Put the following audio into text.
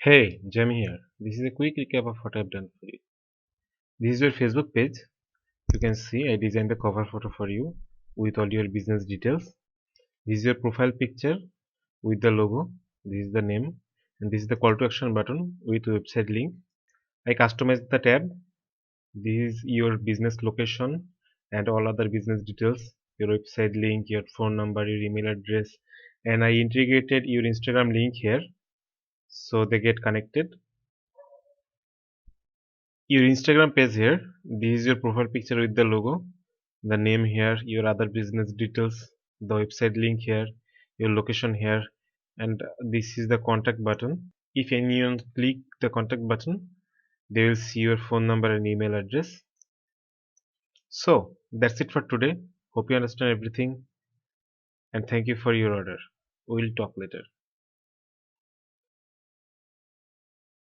Hey, Jamie here. This is a quick recap of what I've done for you. This is your Facebook page. You can see I designed the cover photo for you with all your business details. This is your profile picture with the logo. This is the name. And this is the call to action button with website link. I customized the tab. This is your business location and all other business details. Your website link, your phone number, your email address. And I integrated your Instagram link here so they get connected. Your Instagram page here. This is your profile picture with the logo, the name here, your other business details, the website link here, your location here, and this is the contact button. If anyone click the contact button, they will see your phone number and email address. So that's it for today. Hope you understand everything, and thank you for your order. We'll talk later.